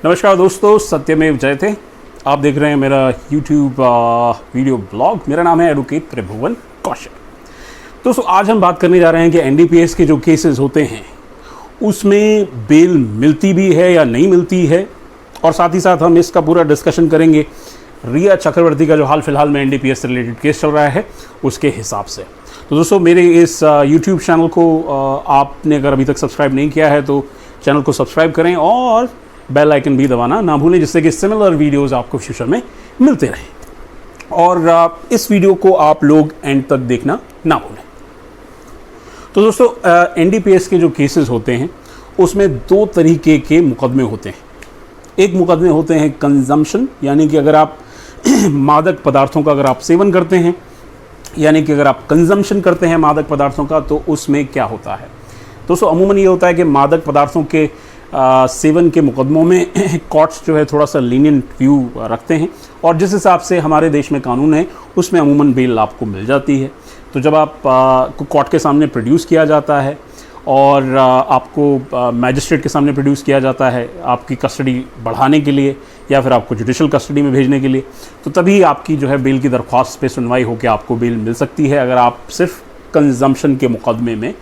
नमस्कार दोस्तों, सत्यमेव जयते। आप देख रहे हैं मेरा YouTube वीडियो ब्लॉग। मेरा नाम है एडवोकेट त्रिभुवन कौशिक। दोस्तों, आज हम बात करने जा रहे हैं कि NDPS के जो केसेस होते हैं उसमें बेल मिलती भी है या नहीं मिलती है, और साथ ही साथ हम इसका पूरा डिस्कशन करेंगे रिया चक्रवर्ती का जो हाल फिलहाल में NDPS से रिलेटेड केस चल रहा है उसके हिसाब से। तो दोस्तों, मेरे इस YouTube चैनल को आपने अगर अभी तक सब्सक्राइब नहीं किया है तो चैनल को सब्सक्राइब करें और बेल आइकन भी दबाना ना भूलें, जिससे कि सिमिलर वीडियोस आपको फ्यूचर में मिलते रहें। और इस वीडियो को आप लोग एंड तक देखना ना भूलें। तो दोस्तों, NDPS के जो केसेस होते हैं उसमें दो तरीके के मुकदमे होते हैं। एक मुकदमे होते हैं कंजम्पशन, यानी कि अगर आप मादक पदार्थों का अगर आप सेवन करते हैं, यानी कि अगर आप कंजम्पशन करते हैं मादक पदार्थों का, तो उसमें क्या होता है दोस्तों। अमूमन ये होता है कि मादक पदार्थों के सेवन के मुकदमों में कोर्ट्स जो है थोड़ा सा लीनियंट व्यू रखते हैं, और जिस हिसाब से हमारे देश में कानून है उसमें अमूमन बेल आपको मिल जाती है। तो जब आप को कोर्ट के सामने प्रोड्यूस किया जाता है और आपको मैजिस्ट्रेट के सामने प्रोड्यूस किया जाता है आपकी कस्टडी बढ़ाने के लिए या फिर आपको जुडिशल कस्टडी में भेजने के लिए, तो तभी आपकी जो है बेल की दरख्वास्त पे सुनवाई होकर आपको बेल मिल सकती है। अगर आप सिर्फ कंजम्पशन के मुकदमे में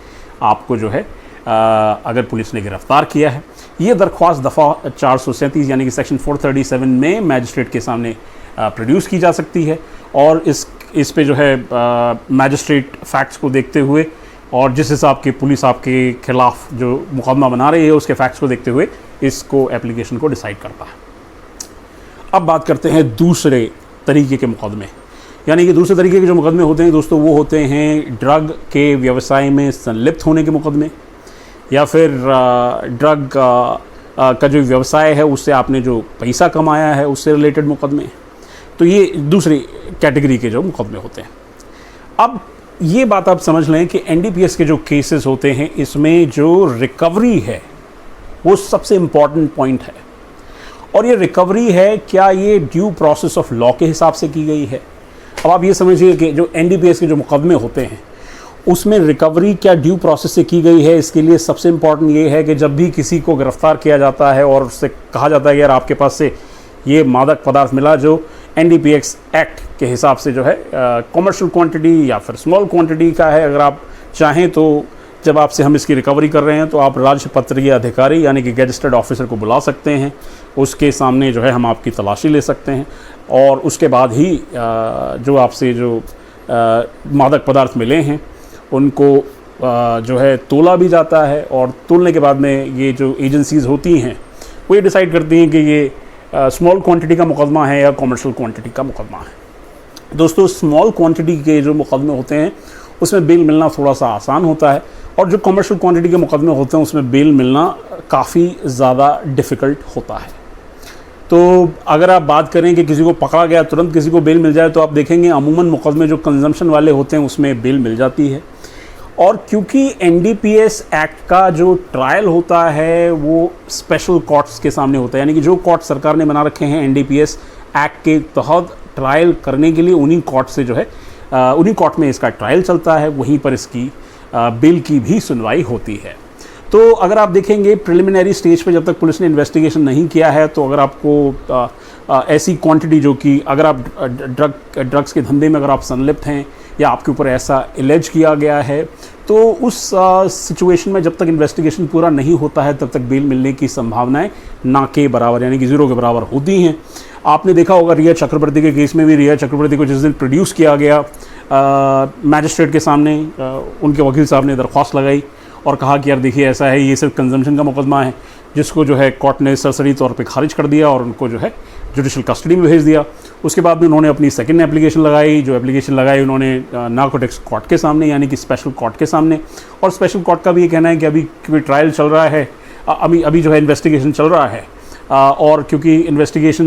आपको जो है अगर पुलिस ने गिरफ्तार किया है, ये दरख्वास्त दफ़ा 437 यानी कि सेक्शन 437 में मैजिस्ट्रेट के सामने प्रोड्यूस की जा सकती है, और इस पे जो है मैजिस्ट्रेट फैक्ट्स को देखते हुए और जिस हिसाब के पुलिस आपके खिलाफ जो मुकदमा बना रही है उसके फैक्ट्स को देखते हुए इसको एप्लीकेशन को डिसाइड करता है। अब बात करते हैं दूसरे तरीके के मुकदमे, यानी कि दूसरे तरीके के जो मुकदमे होते हैं दोस्तों, वो होते हैं ड्रग के व्यवसाय में संलिप्त होने के मुकदमे, या फिर ड्रग का जो व्यवसाय है उससे आपने जो पैसा कमाया है उससे रिलेटेड मुकदमे। तो ये दूसरी कैटेगरी के जो मुकदमे होते हैं। अब ये बात आप समझ लें कि NDPS के जो केसेस होते हैं इसमें जो रिकवरी है वो सबसे इम्पॉर्टेंट पॉइंट है, और ये रिकवरी है क्या ये ड्यू प्रोसेस ऑफ लॉ के हिसाब से की गई है। अब आप ये समझिए कि जो NDPS के जो मुकदमे होते हैं उसमें रिकवरी क्या ड्यू प्रोसेस से की गई है। इसके लिए सबसे इम्पॉर्टेंट ये है कि जब भी किसी को गिरफ्तार किया जाता है और उससे कहा जाता है कि यार आपके पास से ये मादक पदार्थ मिला जो NDPS एक्ट के हिसाब से जो है कॉमर्शियल क्वांटिटी या फिर स्मॉल क्वांटिटी का है, अगर आप चाहें तो जब आपसे हम इसकी रिकवरी कर रहे हैं तो आप राजपत्रीय अधिकारी यानी कि गेजेटेड ऑफिसर को बुला सकते हैं, उसके सामने जो है हम आपकी तलाशी ले सकते हैं, और उसके बाद ही जो आपसे जो मादक पदार्थ मिले हैं उनको जो है तोला भी जाता है, और तोलने के बाद में ये जो एजेंसीज़ होती हैं वो ये डिसाइड करती हैं कि ये स्मॉल क्वांटिटी का मुकदमा है या कॉमर्शियल क्वांटिटी का मुकदमा है। दोस्तों, स्मॉल क्वांटिटी के जो मुकदमे होते हैं उसमें बेल मिलना थोड़ा सा आसान होता है, और जो कॉमर्शियल क्वांटिटी के मुकदमे होते हैं उसमें बेल मिलना काफ़ी ज़्यादा डिफ़िकल्ट होता है। तो अगर आप बात करें कि किसी को पकड़ा गया तुरंत किसी को बेल मिल जाए, तो आप देखेंगे अमूमन मुकदमे जो कंजम्पशन वाले होते हैं उसमें बेल मिल जाती है। और क्योंकि NDPS एक्ट का जो ट्रायल होता है वो स्पेशल कोर्ट्स के सामने होता है, यानी कि जो कोर्ट सरकार ने बना रखे हैं NDPS एक्ट के तहत ट्रायल करने के लिए, उन्हीं कोर्ट से जो है उन्हीं कोर्ट में इसका ट्रायल चलता है, वहीं पर इसकी बेल की भी सुनवाई होती है। तो अगर आप देखेंगे प्रिलिमिनरी स्टेज पे जब तक पुलिस ने इन्वेस्टिगेशन नहीं किया है, तो अगर आपको ऐसी क्वांटिटी जो कि अगर आप ड्रग्स के धंधे में अगर आप संलिप्त हैं या आपके ऊपर ऐसा एलेज किया गया है, तो उस सिचुएशन में जब तक इन्वेस्टिगेशन पूरा नहीं होता है तब तक बेल मिलने की संभावनाएं ना के बराबर यानी कि ज़ीरो के बराबर होती हैं। आपने देखा होगा रिया चक्रवर्ती के केस में भी, रिया चक्रवर्ती को जिस दिन प्रोड्यूस किया गया मैजिस्ट्रेट के सामने, उनके वकील साहब ने दरख्वास्त लगाई और कहा कि यार देखिए ऐसा है, ये सिर्फ कंजम्पशन का मुकदमा है, जिसको जो है कोर्ट ने सरसरी तौर पे खारिज कर दिया और उनको जो है जुडिशल कस्टडी में भेज दिया। उसके बाद में उन्होंने अपनी सेकंड एप्लीकेशन लगाई, जो एप्लीकेशन लगाई उन्होंने नारकोटिक्स कोर्ट के सामने यानी कि स्पेशल कोर्ट के सामने, और स्पेशल कोर्ट का भी ये कहना है कि अभी क्योंकि ट्रायल चल रहा है, अभी जो है इन्वेस्टिगेशन चल रहा है, और क्योंकि इन्वेस्टिगेशन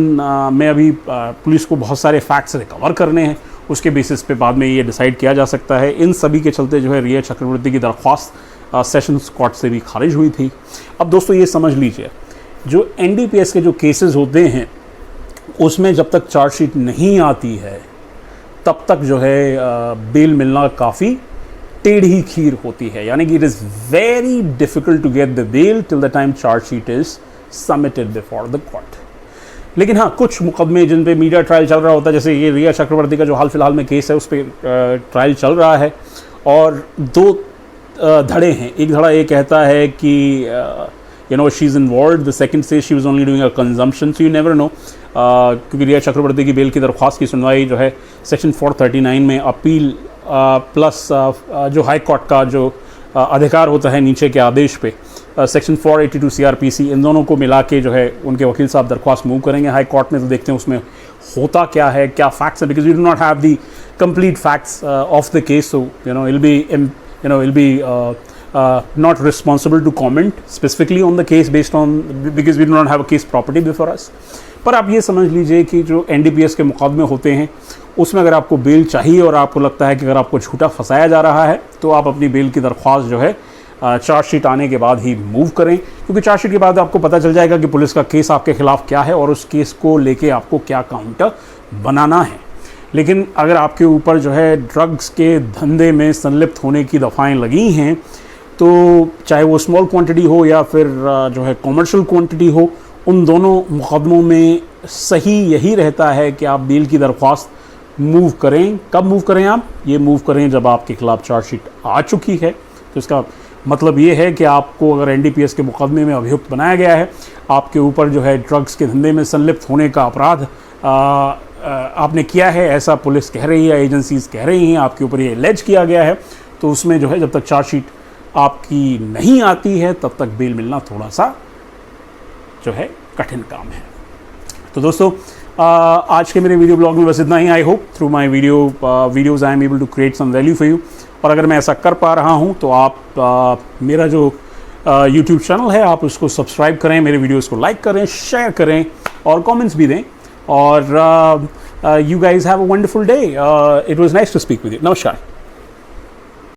में अभी पुलिस को बहुत सारे फैक्ट्स रिकवर करने हैं, उसके बेसिस पे बाद में ये डिसाइड किया जा सकता है। इन सभी के चलते जो है रिया चक्रवर्ती की दरख्वास्त सेशंस कोर्ट से भी खारिज हुई थी। अब दोस्तों ये समझ लीजिए, जो NDPS के जो केसेस होते हैं उसमें जब तक चार्जशीट नहीं आती है तब तक जो है बेल मिलना काफ़ी टेढ़ी खीर होती है, यानी कि it is very difficult to get the bail till the time chargesheet is submitted before the court. लेकिन हाँ, कुछ मुकदमे जिन पे मीडिया ट्रायल चल रहा होता है, जैसे ये रिया चक्रवर्ती का जो हाल फिलहाल में केस है उस पर ट्रायल चल रहा है, और दो धड़े हैं। एक धड़ा ये कहता है कि you know she is involve, the second से she was only doing a consumption, so you never know. क्योंकि रिया चक्रवर्ती की बेल की दरख्वास्त की सुनवाई जो है सेक्शन 439 में अपील प्लस जो हाई कोर्ट का जो अधिकार होता है नीचे के आदेश पे, सेक्शन 482 CRPC, इन दोनों को मिला के जो है उनके वकील साहब दरख्वास्त मूव करेंगे हाई कोर्ट में। तो देखते हैं उसमें होता क्या है, क्या फैक्ट्स है, because we do not have the complete facts of the case, so will be not responsible to comment specifically on the case based on, because we do not have a case property before us। पर आप ये समझ लीजिए कि जो NDPS के मुकदमे होते हैं उसमें अगर आपको बेल चाहिए और आपको लगता है कि अगर आपको झूठा फंसाया जा रहा है तो आप अपनी बेल की दरख्वास्त जो है चार्जशीट आने के बाद ही मूव करें, क्योंकि चार्जशीट के बाद आपको पता चल जाएगा कि पुलिस का केस आपके खिलाफ क्या है और उस केस को लेके आपको क्या काउंटर बनाना है। लेकिन अगर आपके ऊपर जो है ड्रग्स के धंधे में संलिप्त होने की दफ़ाएँ लगी हैं, तो चाहे वो स्मॉल क्वांटिटी हो या फिर जो है कॉमर्शियल क्वांटिटी हो, उन दोनों मुकदमों में सही यही रहता है कि आप बेल की दरख्वास्त मूव करें। कब मूव करें आप? ये मूव करें जब आपके खिलाफ चार्जशीट आ चुकी है। तो इसका मतलब ये है कि आपको अगर NDPS के मुकदमे में अभियुक्त बनाया गया है, आपके ऊपर जो है ड्रग्स के धंधे में संलिप्त होने का अपराध आपने किया है, ऐसा पुलिस कह रही है, एजेंसीज कह रही हैं, आपके ऊपर ये एलेज किया गया है, तो उसमें जो है जब तक चार्जशीट आपकी नहीं आती है तब तक बेल मिलना थोड़ा सा जो है कठिन काम है। तो दोस्तों आज के मेरे वीडियो ब्लॉग में बस इतना ही। I hope through my videos I am able to create some value for you. और अगर मैं ऐसा कर पा रहा हूँ तो आप मेरा जो यूट्यूब चैनल है आप उसको सब्सक्राइब करें, मेरे वीडियोज़ को लाइक करें, शेयर करें और कमेंट्स भी दें। और you guys have a wonderful day. It was nice to speak with you. नमस्कार।